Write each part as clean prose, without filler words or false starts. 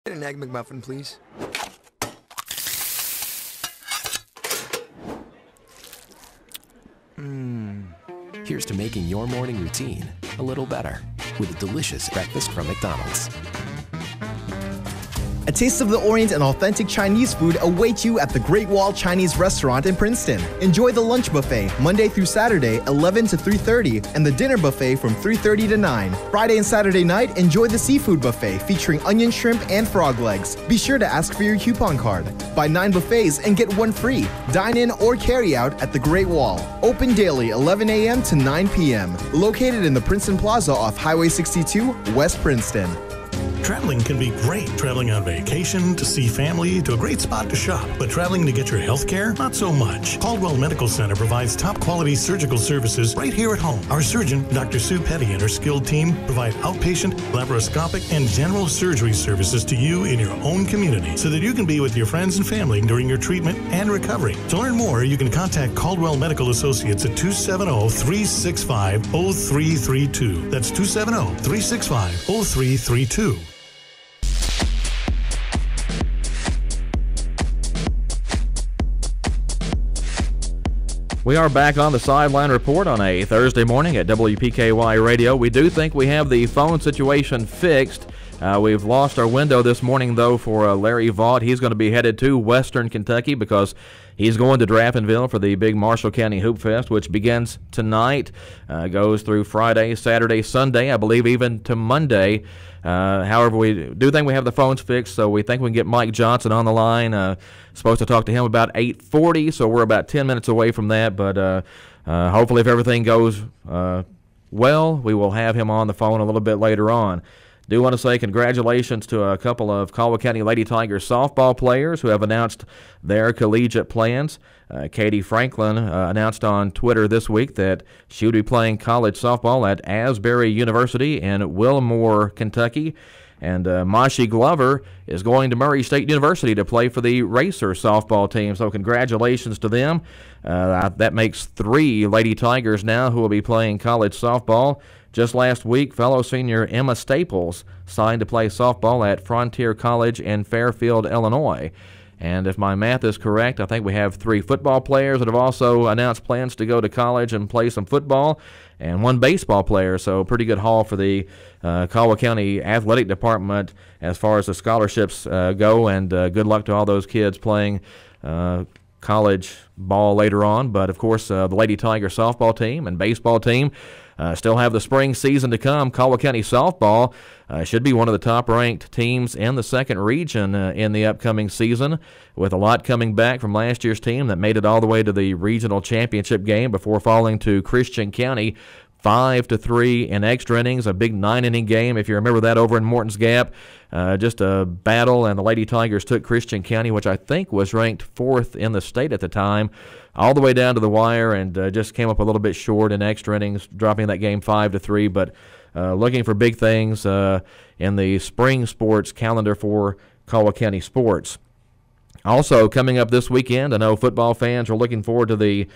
Get an Egg McMuffin, please. Here's to making your morning routine a little better with a delicious breakfast from McDonald's. A taste of the Orient and authentic Chinese food await you at the Great Wall Chinese Restaurant in Princeton. Enjoy the lunch buffet Monday through Saturday, 11 to 3:30, and the dinner buffet from 3:30 to 9. Friday and Saturday night, enjoy the seafood buffet featuring onion shrimp and frog legs. Be sure to ask for your coupon card. Buy 9 buffets and get 1 free. Dine in or carry out at the Great Wall. Open daily 11 a.m. to 9 p.m. Located in the Princeton Plaza off Highway 62, West Princeton. Traveling can be great. Traveling on vacation, to see family, to a great spot to shop. But traveling to get your health care? Not so much. Caldwell Medical Center provides top-quality surgical services right here at home. Our surgeon, Dr. Sue Petty, and her skilled team provide outpatient, laparoscopic, and general surgery services to you in your own community so that you can be with your friends and family during your treatment and recovery. To learn more, you can contact Caldwell Medical Associates at 270-365-0332. That's 270-365-0332. We are back on the Sideline Report on a Thursday morning at WPKY Radio. We do think we have the phone situation fixed. We've lost our window this morning, though, for Larry Vaught. He's going to be headed to Western Kentucky because he's going to Draftonville for the big Marshall County Hoop Fest, which begins tonight, goes through Friday, Saturday, Sunday, I believe even to Monday. However, we do think we have the phones fixed, so we think we can get Mike Johnson on the line. Supposed to talk to him about 8:40, so we're about 10 minutes away from that. But hopefully, if everything goes well, we will have him on the phone a little bit later on. Do want to say congratulations to a couple of Caldwell County Lady Tigers softball players who have announced their collegiate plans. Katie Franklin announced on Twitter this week that she would be playing college softball at Asbury University in Wilmore, Kentucky. And Mashi Glover is going to Murray State University to play for the Racer softball team. So congratulations to them. That makes 3 Lady Tigers now who will be playing college softball. Just last week, fellow senior Emma Staples signed to play softball at Frontier College in Fairfield, Illinois. And if my math is correct, I think we have 3 football players that have also announced plans to go to college and play some football, and 1 baseball player. So pretty good haul for the Caldwell County Athletic Department as far as the scholarships go, and good luck to all those kids playing college ball later on. But, of course, the Lady Tiger softball team and baseball team still have the spring season to come. Caldwell County softball should be one of the top-ranked teams in the second region in the upcoming season, with a lot coming back from last year's team that made it all the way to the regional championship game before falling to Christian County 5-3 in extra innings, a big 9-inning game, if you remember that, over in Morton's Gap. Just a battle, and the Lady Tigers took Christian County, which I think was ranked 4th in the state at the time, all the way down to the wire, and just came up a little bit short in extra innings, dropping that game 5-3. But looking for big things in the spring sports calendar for Caldwell County sports. Also, coming up this weekend, I know football fans are looking forward to the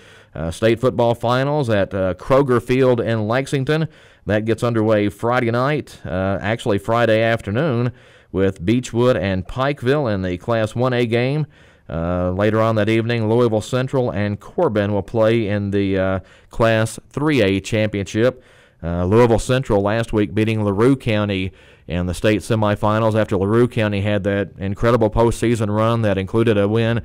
state football finals at Kroger Field in Lexington. That gets underway Friday night, actually Friday afternoon, with Beechwood and Pikeville in the Class 1A game. Later on that evening, Louisville Central and Corbin will play in the Class 3A championship. Louisville Central last week beating LaRue County in the state semifinals after LaRue County had that incredible postseason run that included a win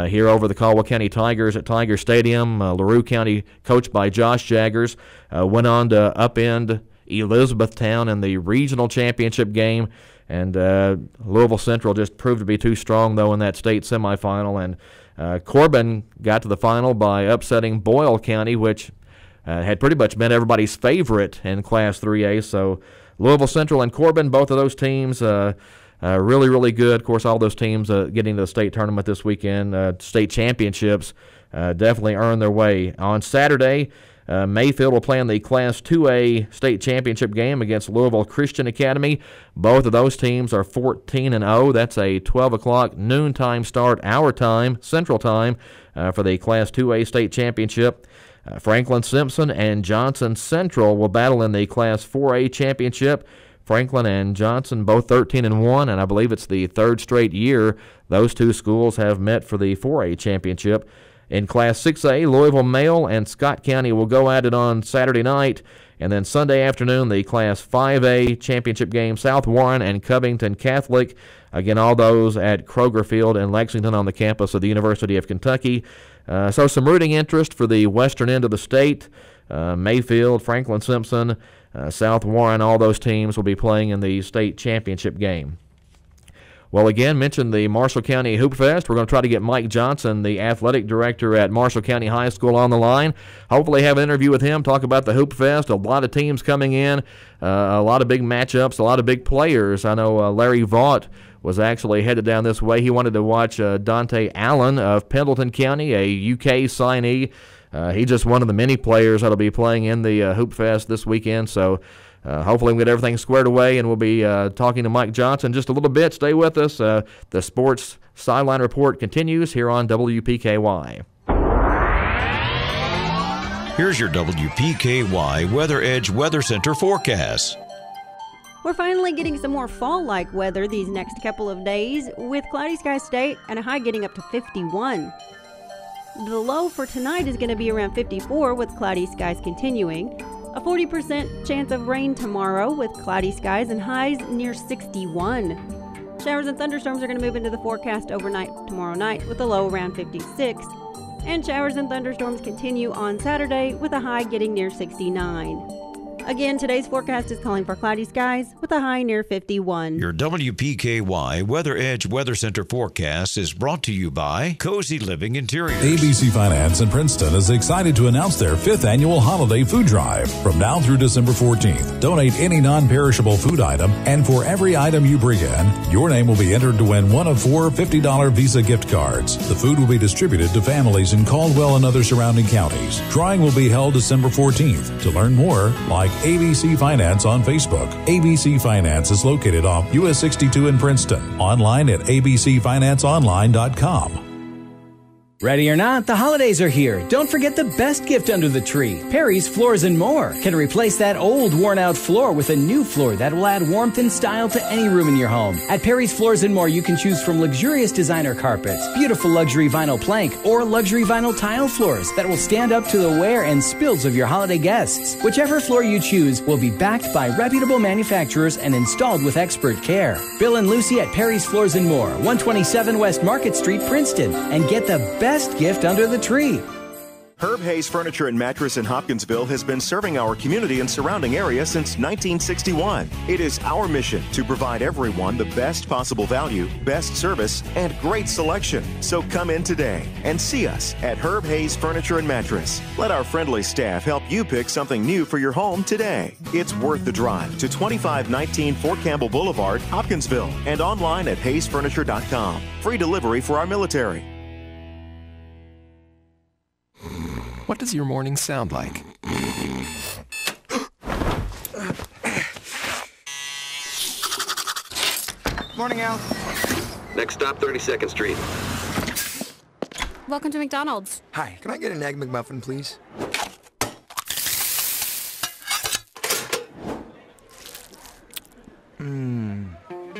here over the Caldwell County Tigers at Tiger Stadium. LaRue County, coached by Josh Jaggers, went on to upend Elizabethtown in the regional championship game. And Louisville Central just proved to be too strong, though, in that state semifinal. And Corbin got to the final by upsetting Boyle County, which had pretty much been everybody's favorite in Class 3A. So Louisville Central and Corbin, both of those teams, really, really good. Of course, all those teams getting to the state tournament this weekend, state championships, definitely earned their way. On Saturday, Mayfield will play in the Class 2A state championship game against Louisville Christian Academy. Both of those teams are 14-0. That's a 12 o'clock noontime start, our time, Central Time, for the Class 2A state championship. Franklin Simpson and Johnson Central will battle in the Class 4A championship. Franklin and Johnson, both 13-1, and I believe it's the third straight year those two schools have met for the 4A championship. In Class 6A, Louisville Male and Scott County will go at it on Saturday night. And then Sunday afternoon, the Class 5A championship game, South Warren and Covington Catholic. Again, all those at Kroger Field in Lexington on the campus of the University of Kentucky. So some rooting interest for the western end of the state. Mayfield, Franklin Simpson, South Warren, all those teams will be playing in the state championship game. Well, again, mentioned the Marshall County Hoop Fest. We're going to try to get Mike Johnson, the athletic director at Marshall County High School, on the line. Hopefully have an interview with him, talk about the Hoop Fest. A lot of teams coming in, a lot of big matchups, a lot of big players. I know Larry Vaught was actually headed down this way. He wanted to watch Dante Allen of Pendleton County, a UK signee. He's just one of the many players that will be playing in the Hoop Fest this weekend. So hopefully we'll get everything squared away, and we'll be talking to Mike Johnson just a little bit. Stay with us. The Sports Sideline Report continues here on WPKY. Here's your WPKY Weather Edge Weather Center forecast. We're finally getting some more fall-like weather these next couple of days, with cloudy skies today and a high getting up to 51. The low for tonight is going to be around 54 with cloudy skies continuing. A 40% chance of rain tomorrow with cloudy skies and highs near 61. Showers and thunderstorms are going to move into the forecast overnight tomorrow night with a low around 56. And showers and thunderstorms continue on Saturday with a high getting near 69. Again, today's forecast is calling for cloudy skies with a high near 51. Your WPKY Weather Edge Weather Center forecast is brought to you by Cozy Living Interiors. ABC Finance in Princeton is excited to announce their 5th annual holiday food drive. From now through December 14th, donate any non-perishable food item, and for every item you bring in, your name will be entered to win one of 4 $50 Visa gift cards. The food will be distributed to families in Caldwell and other surrounding counties. Drawing will be held December 14th. To learn more, like ABC Finance on Facebook. ABC Finance is located off US 62 in Princeton. Online at abcfinanceonline.com. Ready or not, the holidays are here. Don't forget the best gift under the tree. Perry's Floors & More can replace that old, worn-out floor with a new floor that will add warmth and style to any room in your home. At Perry's Floors & More, you can choose from luxurious designer carpets, beautiful luxury vinyl plank, or luxury vinyl tile floors that will stand up to the wear and spills of your holiday guests. Whichever floor you choose will be backed by reputable manufacturers and installed with expert care. Bill and Lucy at Perry's Floors & More, 127 West Market Street, Princeton, and get the best gift under the tree. Herb Hayes Furniture and Mattress in Hopkinsville has been serving our community and surrounding area since 1961. It is our mission to provide everyone the best possible value, best service, and great selection. So come in today and see us at Herb Hayes Furniture and Mattress. Let our friendly staff help you pick something new for your home today. It's worth the drive to 2519 Fort Campbell Boulevard, Hopkinsville, and online at hayesfurniture.com. Free delivery for our military. What does your morning sound like? Morning, Al. Next stop, 32nd Street. Welcome to McDonald's. Hi, can I get an Egg McMuffin, please?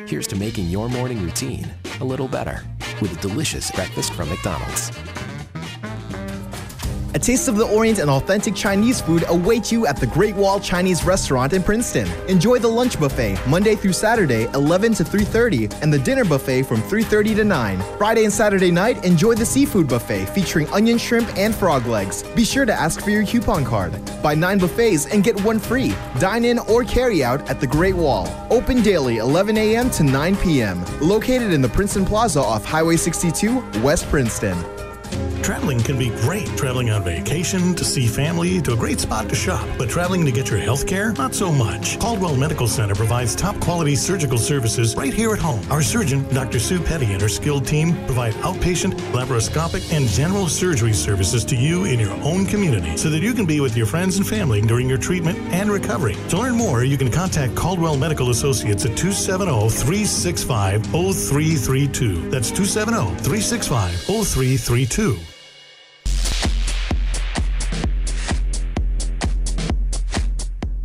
Here's to making your morning routine a little better with a delicious breakfast from McDonald's. A taste of the Orient and authentic Chinese food awaits you at the Great Wall Chinese Restaurant in Princeton. Enjoy the lunch buffet Monday through Saturday, 11 to 3:30, and the dinner buffet from 3:30 to 9. Friday and Saturday night, enjoy the seafood buffet featuring onion shrimp and frog legs. Be sure to ask for your coupon card. Buy 9 buffets and get 1 free. Dine in or carry out at the Great Wall. Open daily, 11 a.m. to 9 p.m. Located in the Princeton Plaza off Highway 62, West Princeton. Traveling can be great. Traveling on vacation, to see family, to a great spot to shop. But traveling to get your health care? Not so much. Caldwell Medical Center provides top quality surgical services right here at home. Our surgeon, Dr. Sue Petty, and her skilled team provide outpatient, laparoscopic, and general surgery services to you in your own community so that you can be with your friends and family during your treatment and recovery. To learn more, you can contact Caldwell Medical Associates at 270-365-0332. That's 270-365-0332.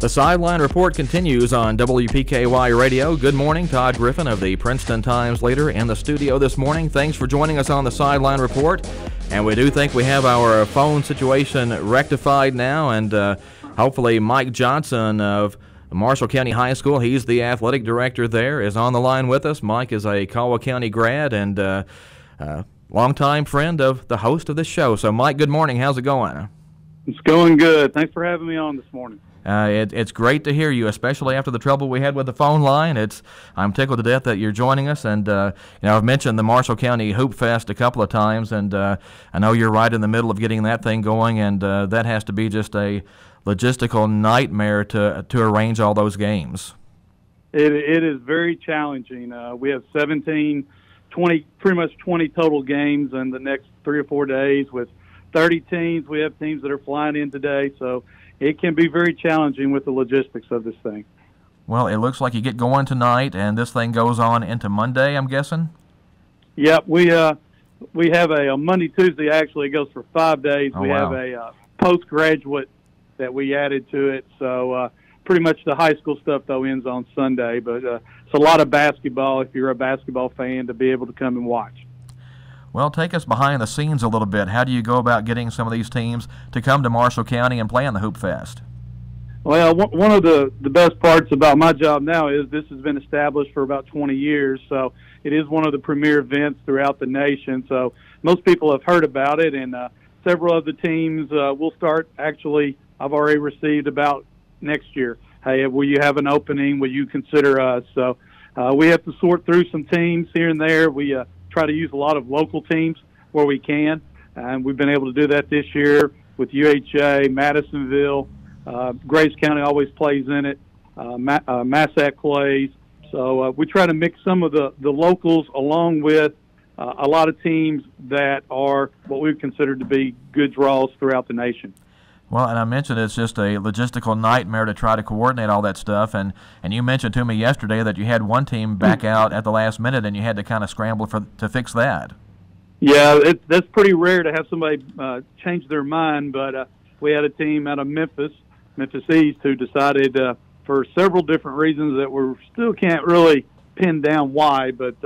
The The Sideline Report continues on WPKY Radio. Good morning. Todd Griffin of the Princeton Times-Leader in the studio this morning. Thanks for joining us on the Sideline Report. And we do think we have our phone situation rectified now, and hopefully Mike Johnson of Marshall County High School, he's the athletic director there, is on the line with us. Mike is a Caldwell County grad and longtime friend of the host of this show. So, Mike, good morning. How's it going? It's going good. Thanks for having me on this morning. It's great to hear you, especially after the trouble we had with the phone line. I'm tickled to death that you're joining us, and I've mentioned the Marshall County Hoop Fest a couple of times, and I know you're right in the middle of getting that thing going, and that has to be just a logistical nightmare to arrange all those games. It is very challenging. We have 17, 20, pretty much 20 total games in the next 3 or 4 days with 30 teams. We have teams that are flying in today, so it can be very challenging with the logistics of this thing. Well, it looks like you get going tonight, and this thing goes on into Monday, I'm guessing? Yep, we have a Monday, Tuesday, actually, it goes for 5 days. Oh, we wow. have a postgraduate that we added to it, so pretty much the high school stuff, though, ends on Sunday. But it's a lot of basketball, if you're a basketball fan, to be able to come and watch. Well, take us behind the scenes a little bit. How do you go about getting some of these teams to come to Marshall County and play in the Hoop Fest? Well, one of the best parts about my job now is this has been established for about 20 years, so it is one of the premier events throughout the nation. So most people have heard about it, and several of the teams will start. Actually, I've already received about next year. Hey, will you have an opening? Will you consider us? So we have to sort through some teams here and there. We try to use a lot of local teams where we can, and we've been able to do that this year with UHA, Madisonville. Grace County always plays in it. Massac plays. So we try to mix some of the locals along with a lot of teams that are what we consider to be good draws throughout the nation. Well, and I mentioned it's just a logistical nightmare to try to coordinate all that stuff, and you mentioned to me yesterday that you had one team back out at the last minute, and you had to kind of scramble to fix that. Yeah, that's pretty rare to have somebody change their mind, but we had a team out of Memphis East, who decided for several different reasons that we still can't really pin down why, but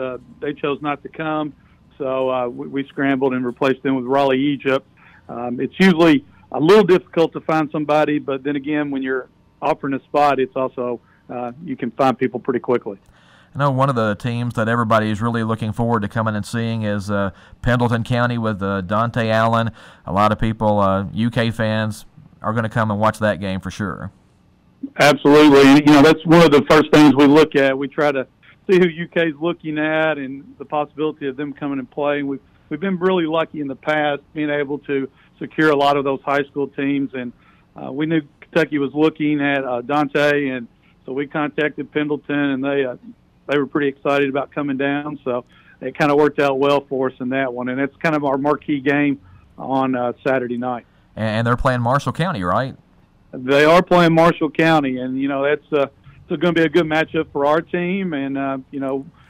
they chose not to come, so we scrambled and replaced them with Raleigh, Egypt. It's usually a little difficult to find somebody, but then again, when you're offering a spot, it's also you can find people pretty quickly. I know one of the teams that everybody is really looking forward to coming and seeing is Pendleton County with Dante Allen. A lot of people, UK fans, are going to come and watch that game for sure. Absolutely. That's one of the first things we look at. We try to see who UK is looking at and the possibility of them coming and playing. We've been really lucky in the past being able to secure a lot of those high school teams, and we knew Kentucky was looking at Dante, and so we contacted Pendleton, and they were pretty excited about coming down, so it kind of worked out well for us in that one, and it's kind of our marquee game on Saturday night. And they're playing Marshall County, right? They are playing Marshall County, and that's it's going to be a good matchup for our team, and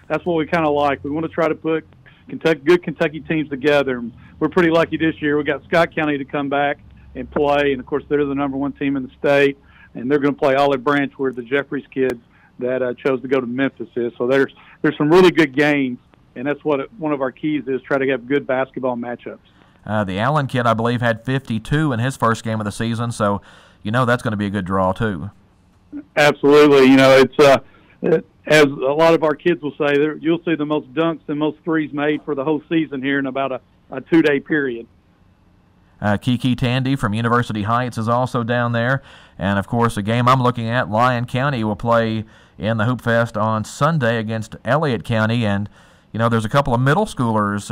that's what we kind of like. We want to try to put good Kentucky teams together. We're pretty lucky this year. We got Scott County to come back and play, and of course they're the #1 team in the state, and they're going to play Olive Branch, where the Jeffries kids that chose to go to Memphis is. So there's some really good games, and that's what one of our keys is: try to have good basketball matchups. The Allen kid, I believe, had 52 in his first game of the season, so that's going to be a good draw too. Absolutely. It's as a lot of our kids will say, you'll see the most dunks and most threes made for the whole season here in about a 2-day period. Kiki Tandy from University Heights is also down there. And, of course, a game I'm looking at, Lyon County will play in the Hoop Fest on Sunday against Elliott County. And, there's a couple of middle schoolers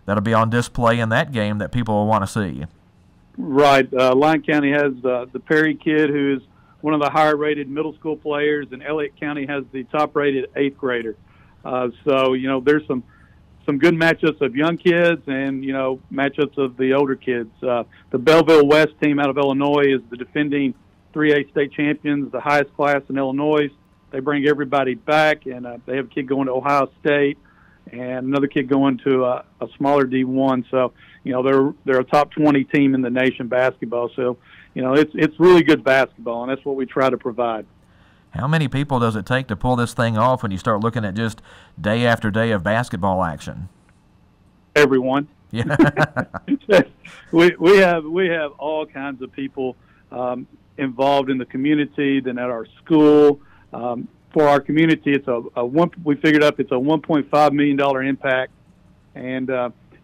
that'll be on display in that game that people will want to see. Right. Lyon County has the Perry kid, who is one of the higher-rated middle school players, and Elliott County has the top-rated 8th grader. So, there's some good matchups of young kids and, matchups of the older kids. The Belleville West team out of Illinois is the defending 3A state champions, the highest class in Illinois. They bring everybody back, and they have a kid going to Ohio State. and another kid going to a smaller D1. So, they're a top 20 team in the nation basketball. So, it's really good basketball, and that's what we try to provide. How many people does it take to pull this thing off when you start looking at just day after day of basketball action? Everyone. Yeah. we have all kinds of people involved in the community, then at our school. For our community, it's we figured up it's a $1.5 million impact, and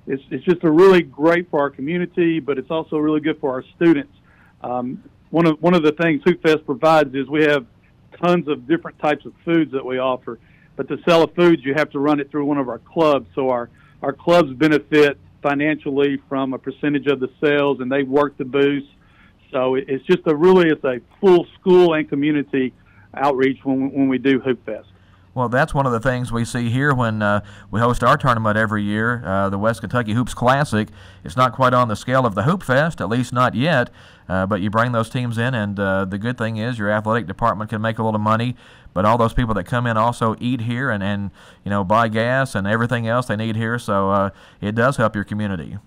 it's just a really great for our community, but it's also really good for our students. One of the things Hoop Fest provides is we have tons of different types of foods that we offer, but to sell foods, you have to run it through one of our clubs. So our clubs benefit financially from a percentage of the sales, and they work the booths. So it's just it's a full school and community outreach when we do Hoop Fest. Well, that's one of the things we see here when we host our tournament every year, the West Kentucky Hoops Classic. It's not quite on the scale of the Hoop Fest, at least not yet, but you bring those teams in, and the good thing is your athletic department can make a little money, but all those people that come in also eat here and buy gas and everything else they need here, so it does help your community.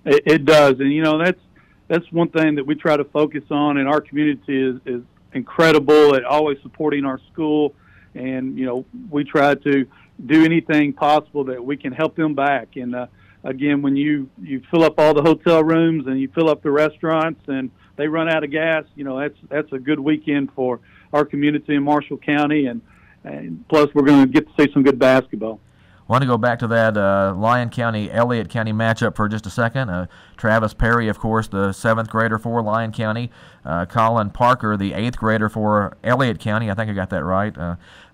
It does, and that's one thing that we try to focus on, and our community is incredible at always supporting our school, and we try to do anything possible that we can help them back. And again, when you fill up all the hotel rooms and you fill up the restaurants and they run out of gas, that's a good weekend for our community in Marshall County, and plus we're going to get to see some good basketball. I want to go back to that Lyon County, Elliott County matchup for just a second. Travis Perry, of course, the 7th grader for Lyon County. Colin Parker, the 8th grader for Elliott County. I think I got that right.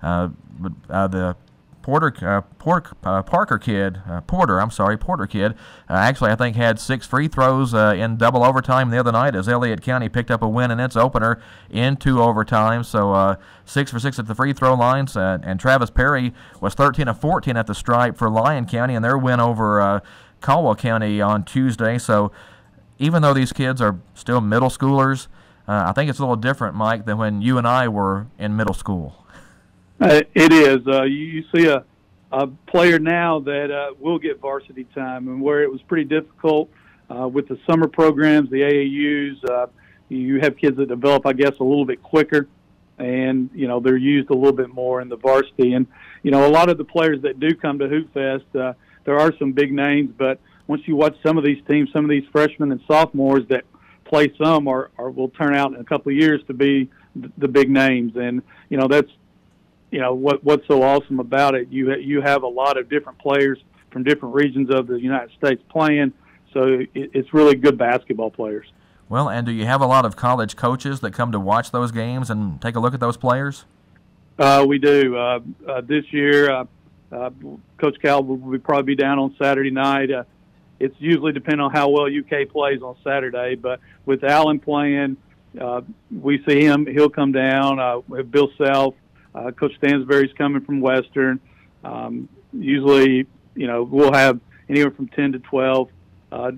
The Porter kid, actually I think had 6 free throws in double overtime the other night as Elliott County picked up a win in its opener into overtime. So 6 for 6 at the free throw lines, and Travis Perry was 13 of 14 at the stripe for Lyon County in their win over Caldwell County on Tuesday. So even though these kids are still middle schoolers, I think it's a little different, Mike, than when you and I were in middle school. It is. You see a player now that will get varsity time, and where it was pretty difficult with the summer programs, the AAUs, you have kids that develop, I guess, a little bit quicker, and, they're used a little bit more in the varsity. And, a lot of the players that do come to Hoop Fest, there are some big names, but once you watch some of these teams, some of these freshmen and sophomores that play some will turn out in a couple of years to be the big names. And, that's, what's so awesome about it. You have a lot of different players from different regions of the United States playing, so it's really good basketball players. Well, and do you have a lot of college coaches that come to watch those games and take a look at those players? We do. This year, Coach Cal will probably be down on Saturday night. It's usually depending on how well UK plays on Saturday, but with Allen playing, we see him. He'll come down. We have Bill Self. Coach Stansberry's coming from Western. Usually, we'll have anywhere from 10 to 12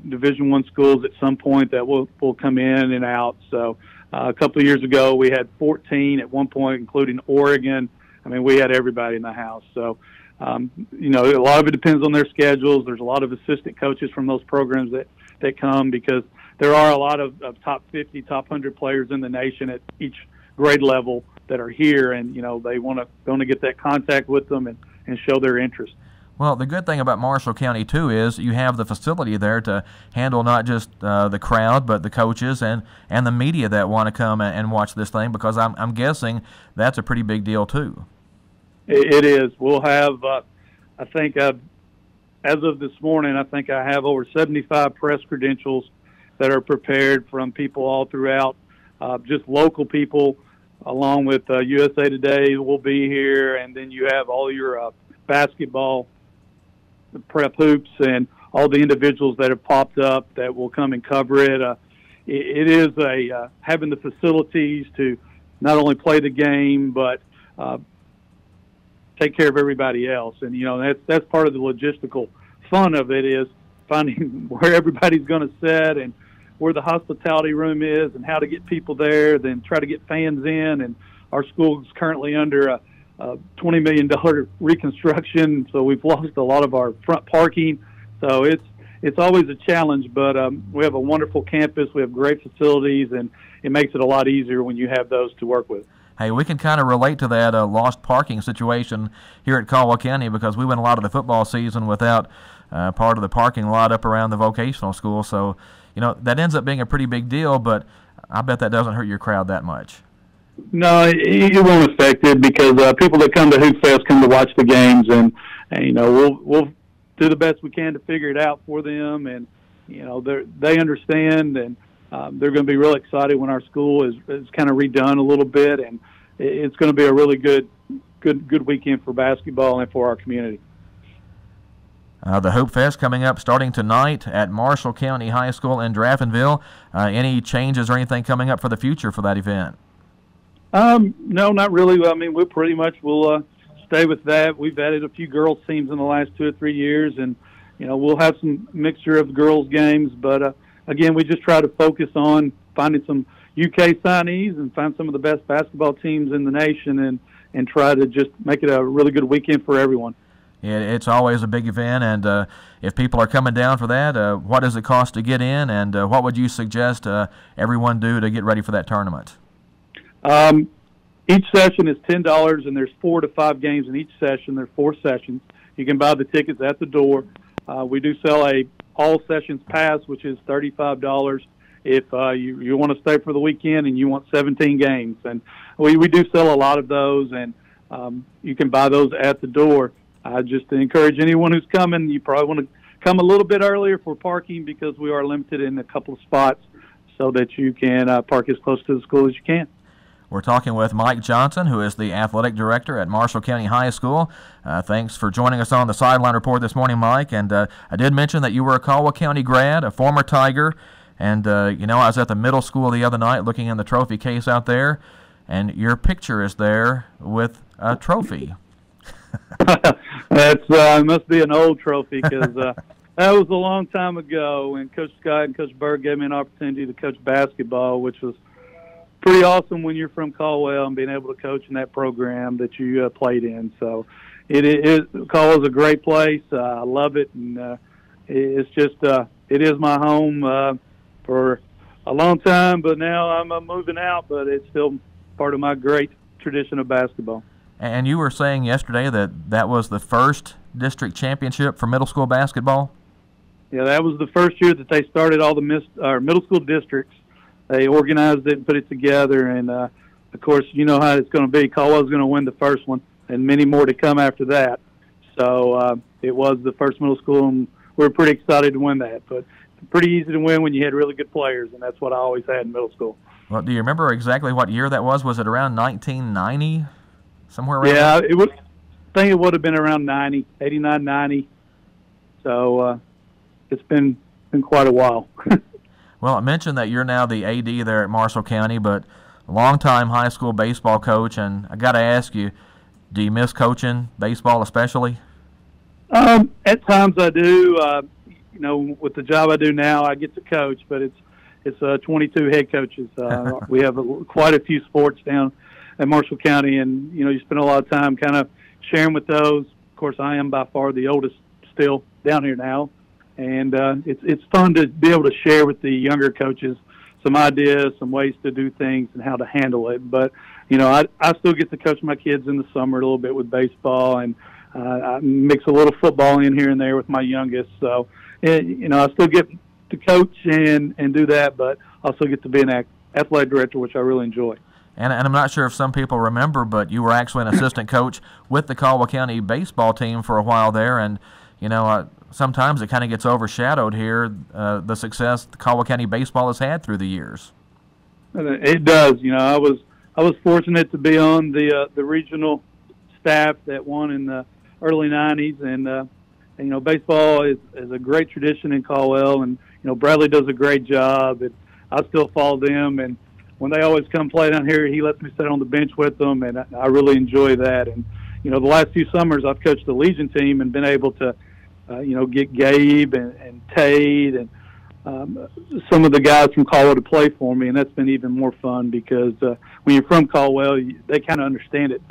Division I schools at some point that will come in and out. So a couple of years ago, we had 14 at one point, including Oregon. I mean, we had everybody in the house. So, a lot of it depends on their schedules. There's a lot of assistant coaches from those programs that come, because there are a lot of top 50, top 100 players in the nation at each grade level that are here, and they want to get that contact with them and show their interest. Well, the good thing about Marshall County too is you have the facility there to handle not just the crowd, but the coaches and the media that want to come and watch this thing, because I'm guessing that's a pretty big deal too. It is. We'll have I think as of this morning, I think I have over 75 press credentials that are prepared from people all throughout, just local people, along with USA Today will be here, and then you have all your basketball prep hoops and all the individuals that have popped up that will come and cover it. It is having the facilities to not only play the game, but take care of everybody else. And, that's part of the logistical fun of it, is finding where everybody's going to sit and where the hospitality room is and how to get people there, then try to get fans in. And our school is currently under $20 million reconstruction, so we've lost a lot of our front parking. So it's always a challenge, but we have a wonderful campus. We have great facilities, and it makes it a lot easier when you have those to work with. Hey, we can kind of relate to that lost parking situation here at Caldwell County because we went a lot of the football season without part of the parking lot up around the vocational school. So, that ends up being a pretty big deal, but I bet that doesn't hurt your crowd that much. No, it won't affect it because people that come to Hoop Fest come to watch the games, and we'll do the best we can to figure it out for them, and they understand, and they're going to be really excited when our school is kind of redone a little bit, and it's going to be a really good weekend for basketball and for our community. The Hoop Fest coming up starting tonight at Marshall County High School in Draftonville. Any changes or anything coming up for the future for that event? No, not really. I mean, we'll stay with that. We've added a few girls teams in the last 2 or 3 years, and we'll have some mixture of girls games. But again, we just try to focus on finding some UK signees and find some of the best basketball teams in the nation, and try to just make it a really good weekend for everyone. Yeah, it's always a big event, and if people are coming down for that, what does it cost to get in, and what would you suggest everyone do to get ready for that tournament? Each session is $10, and there's 4 to 5 games in each session. There are 4 sessions. You can buy the tickets at the door. We do sell a all sessions pass, which is $35 if you want to stay for the weekend and you want 17 games. And we do sell a lot of those, and you can buy those at the door. I just encourage anyone who's coming, you probably want to come a little bit earlier for parking because we are limited in a couple of spots so that you can park as close to the school as you can. We're talking with Mike Johnson, who is the athletic director at Marshall County High School. Thanks for joining us on the Sideline Report this morning, Mike. And I did mention that you were a Caldwell County grad, a former Tiger. And, I was at the middle school the other night looking in the trophy case out there, and your picture is there with a trophy. That's must be an old trophy because that was a long time ago when Coach Scott and Coach Berg gave me an opportunity to coach basketball, which was pretty awesome when you're from Caldwell and being able to coach in that program that you played in. So Caldwell's a great place. I love it, and it's just it is my home for a long time, but now I'm moving out, but it's still part of my great tradition of basketball. And you were saying yesterday that was the first district championship for middle school basketball? Yeah, that was the first year that they started all the middle school districts. They organized it and put it together, and of course, you know how it's going to be. Caldwell's going to win the first one, and many more to come after that. So it was the first middle school, and we're pretty excited to win that. But it's pretty easy to win when you had really good players, and that's what I always had in middle school. Well, do you remember exactly what year that was? Was it around 1990? Somewhere around yeah, there? I think it would have been around 90, 89, 90. So it's been quite a while. Well, I mentioned that you're now the AD there at Marshall County, but longtime high school baseball coach, and I got to ask you, do you miss coaching baseball especially? At times I do. With the job I do now, I get to coach, but it's 22 head coaches. We have quite a few sports down at Marshall County, and you spend a lot of time kind of sharing with those. Of course, I am by far the oldest still down here now, and it's fun to be able to share with the younger coaches some ideas, some ways to do things, and how to handle it. But I still get to coach my kids in the summer a little bit with baseball, and I mix a little football in here and there with my youngest. So I still get to coach and do that, but also get to be an athletic director, which I really enjoy. And I'm not sure if some people remember, but you were actually an assistant coach with the Caldwell County baseball team for a while there. And, sometimes it kind of gets overshadowed here, the success the Caldwell County baseball has had through the years. It does. I was fortunate to be on the regional staff that won in the early 90s. And baseball is a great tradition in Caldwell. And, Bradley does a great job. And I still follow them. And when they always come play down here, he lets me sit on the bench with them, and I really enjoy that. And, the last few summers I've coached the Legion team and been able to, get Gabe and Tate and some of the guys from Caldwell to play for me, and that's been even more fun because when you're from Caldwell, they kind of understand it.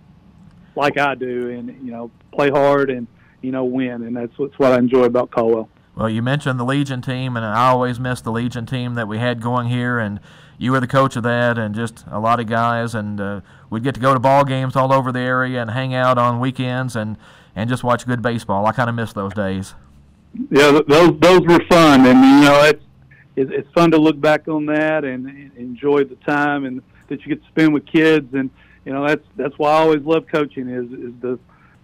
like I do, and play hard and win, and that's what I enjoy about Caldwell. Well, you mentioned the Legion team, and I always miss the Legion team that we had going here, and you were the coach of that, and just a lot of guys, and we'd get to go to ball games all over the area and hang out on weekends and just watch good baseball. I kind of miss those days. Yeah, those were fun, and it's fun to look back on that and enjoy the time and that you get to spend with kids, and that's why I always love coaching is the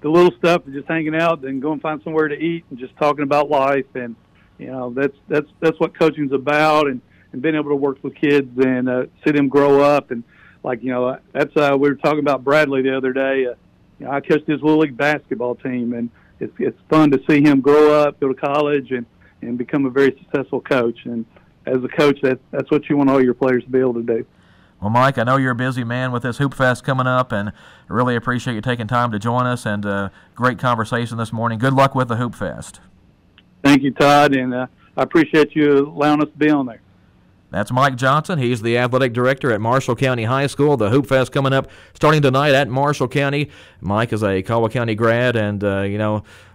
little stuff of just hanging out and going find somewhere to eat and just talking about life, and that's what coaching's about, and being able to work with kids and see them grow up, and that's we were talking about Bradley the other day. I coached his little league basketball team, and it's fun to see him grow up, go to college, and become a very successful coach. And as a coach, that's what you want all your players to be able to do. Well, Mike, I know you're a busy man with this Hoop Fest coming up, and I really appreciate you taking time to join us, and great conversation this morning. Good luck with the Hoop Fest. Thank you, Todd, and I appreciate you allowing us to be on there. That's Mike Johnson. He's the athletic director at Marshall County High School. The Hoop Fest coming up starting tonight at Marshall County. Mike is a Caldwell County grad, and,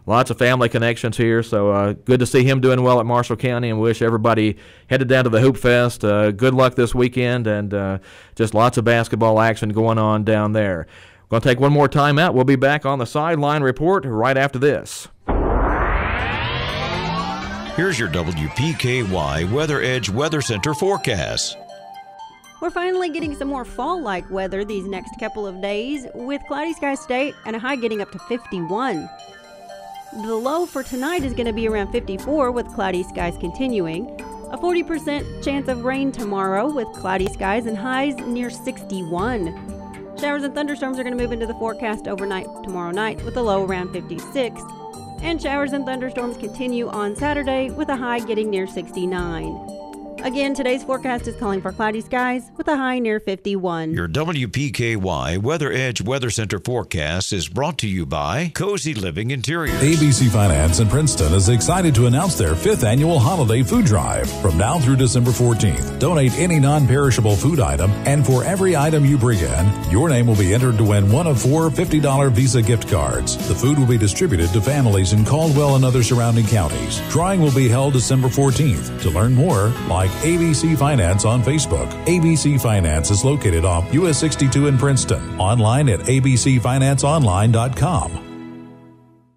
lots of family connections here, so good to see him doing well at Marshall County, and wish everybody headed down to the Hoop Fest good luck this weekend, and just lots of basketball action going on down there. We're going to take one more time out. We'll be back on the Sideline Report right after this. Here's your WPKY Weather Edge Weather Center forecast. We're finally getting some more fall-like weather these next couple of days, with cloudy skies today and a high getting up to 51. The low for tonight is going to be around 54 with cloudy skies continuing. A 40% chance of rain tomorrow with cloudy skies and highs near 61. Showers and thunderstorms are going to move into the forecast overnight tomorrow night with a low around 56. And showers and thunderstorms continue on Saturday with a high getting near 69. Again, today's forecast is calling for cloudy skies with a high near 51. Your WPKY Weather Edge Weather Center forecast is brought to you by Cozy Living Interiors. ABC Finance in Princeton is excited to announce their 5th annual holiday food drive. From now through December 14th, donate any non-perishable food item, and for every item you bring in, your name will be entered to win one of 4 $50 Visa gift cards. The food will be distributed to families in Caldwell and other surrounding counties. Drawing will be held December 14th. To learn more, like ABC Finance on Facebook. ABC Finance is located off US 62 in Princeton. Online at abcfinanceonline.com.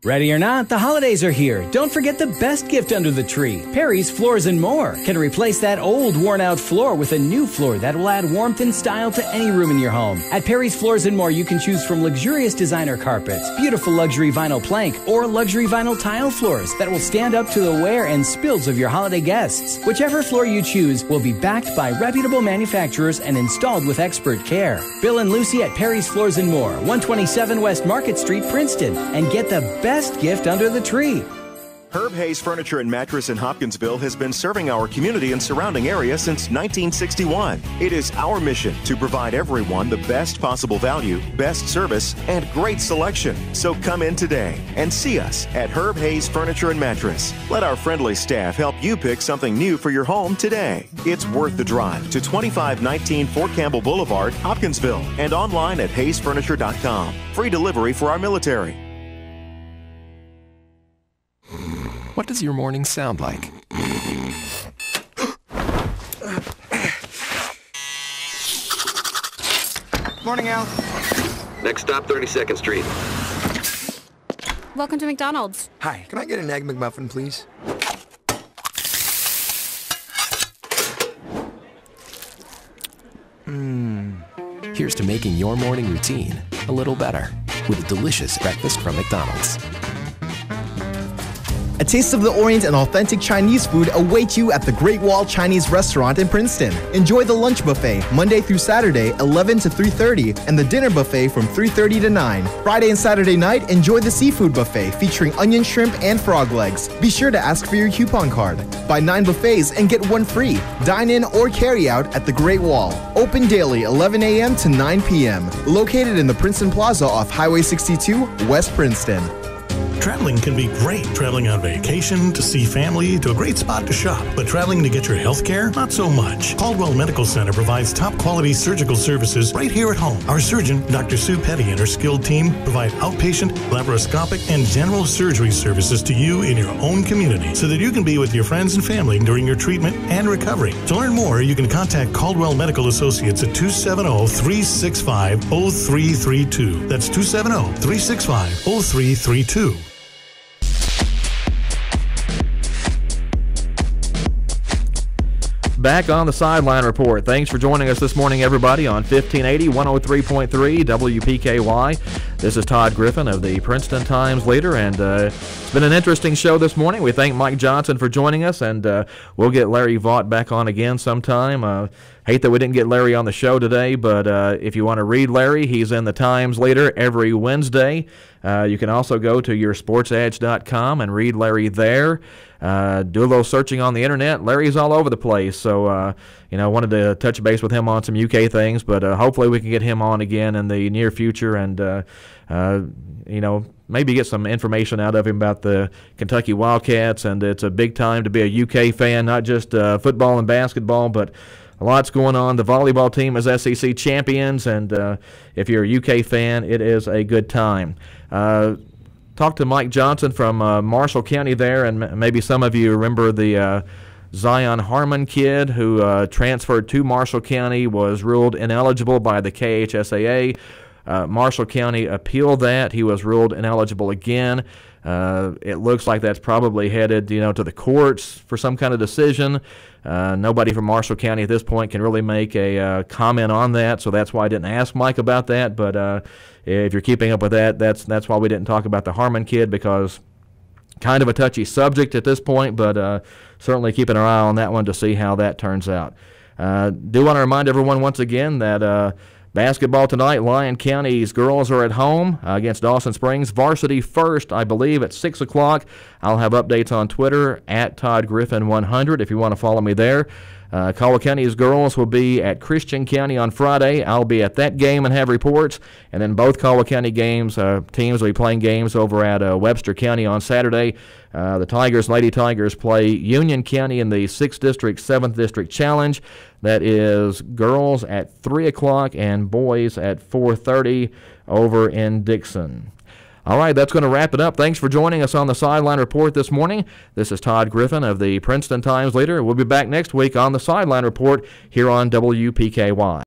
Ready or not, the holidays are here. Don't forget the best gift under the tree. Perry's Floors and More can replace that old worn-out floor with a new floor that will add warmth and style to any room in your home. At Perry's Floors and More, you can choose from luxurious designer carpets, beautiful luxury vinyl plank, or luxury vinyl tile floors that will stand up to the wear and spills of your holiday guests. Whichever floor you choose will be backed by reputable manufacturers and installed with expert care. Bill and Lucy at Perry's Floors and More, 127 West Market Street, Princeton, and get the best gift under the tree. Herb Hayes Furniture and Mattress in Hopkinsville has been serving our community and surrounding area since 1961. It is our mission to provide everyone the best possible value, best service, and great selection. So come in today and see us at Herb Hayes Furniture and Mattress. Let our friendly staff help you pick something new for your home today. It's worth the drive to 2519 Fort Campbell Boulevard, Hopkinsville, and online at hayesfurniture.com. Free delivery for our military. What does your morning sound like? Morning, Al. Next stop, 32nd Street. Welcome to McDonald's. Hi, can I get an Egg McMuffin, please? Here's to making your morning routine a little better with a delicious breakfast from McDonald's. A taste of the Orient and authentic Chinese food await you at the Great Wall Chinese Restaurant in Princeton. Enjoy the lunch buffet Monday through Saturday, 11 to 3:30, and the dinner buffet from 3:30 to 9. Friday and Saturday night, enjoy the seafood buffet featuring onion shrimp and frog legs. Be sure to ask for your coupon card. Buy 9 buffets and get 1 free. Dine in or carry out at the Great Wall. Open daily, 11 a.m. to 9 p.m. Located in the Princeton Plaza off Highway 62, West Princeton. Traveling can be great. Traveling on vacation, to see family, to a great spot to shop. But traveling to get your health care? Not so much. Caldwell Medical Center provides top quality surgical services right here at home. Our surgeon, Dr. Sue Petty, and her skilled team provide outpatient, laparoscopic, and general surgery services to you in your own community so that you can be with your friends and family during your treatment and recovery. To learn more, you can contact Caldwell Medical Associates at 270-365-0332. That's 270-365-0332. Back on the Sideline Report. Thanks for joining us this morning, everybody, on 1580, 103.3 WPKY. This is Todd Griffin of the Princeton Times-Leader, and it's been an interesting show this morning. We thank Mike Johnson for joining us, and we'll get Larry Vaught back on again sometime. Hate that we didn't get Larry on the show today, but if you want to read Larry, he's in the Times-Leader every Wednesday. You can also go to yoursportsedge.com and read Larry there. Do a little searching on the internet. Larry's all over the place, so wanted to touch base with him on some UK things, but hopefully we can get him on again in the near future and maybe get some information out of him about the Kentucky Wildcats. And it's a big time to be a UK fan, not just football and basketball, but a lot's going on. The volleyball team is SEC champions, and if you're a UK fan, it is a good time. Talked to Mike Johnson from Marshall County there, and maybe some of you remember the Zion Harmon kid who transferred to Marshall County, was ruled ineligible by the KHSAA. Marshall County appealed that. He was ruled ineligible again. It looks like that's probably headed, to the courts for some kind of decision. Nobody from Marshall County at this point can really make a comment on that, so that's why I didn't ask Mike about that. But if you're keeping up with that, that's why we didn't talk about the Harmon kid, because kind of a touchy subject at this point, but certainly keeping our eye on that one to see how that turns out. Do want to remind everyone once again that basketball tonight, Lyon County's girls are at home against Dawson Springs. Varsity first, I believe, at 6 o'clock. I'll have updates on Twitter at Todd Griffin 100 if you want to follow me there. Caldwell County's girls will be at Christian County on Friday. I'll be at that game and have reports. And then both Caldwell County teams will be playing games over at Webster County on Saturday. The Lady Tigers play Union County in the 6th District, 7th District Challenge. That is girls at 3 o'clock and boys at 4:30 over in Dixon. All right, that's going to wrap it up. Thanks for joining us on the Sideline Report this morning. This is Todd Griffin of the Princeton Times-Leader. We'll be back next week on the Sideline Report here on WPKY.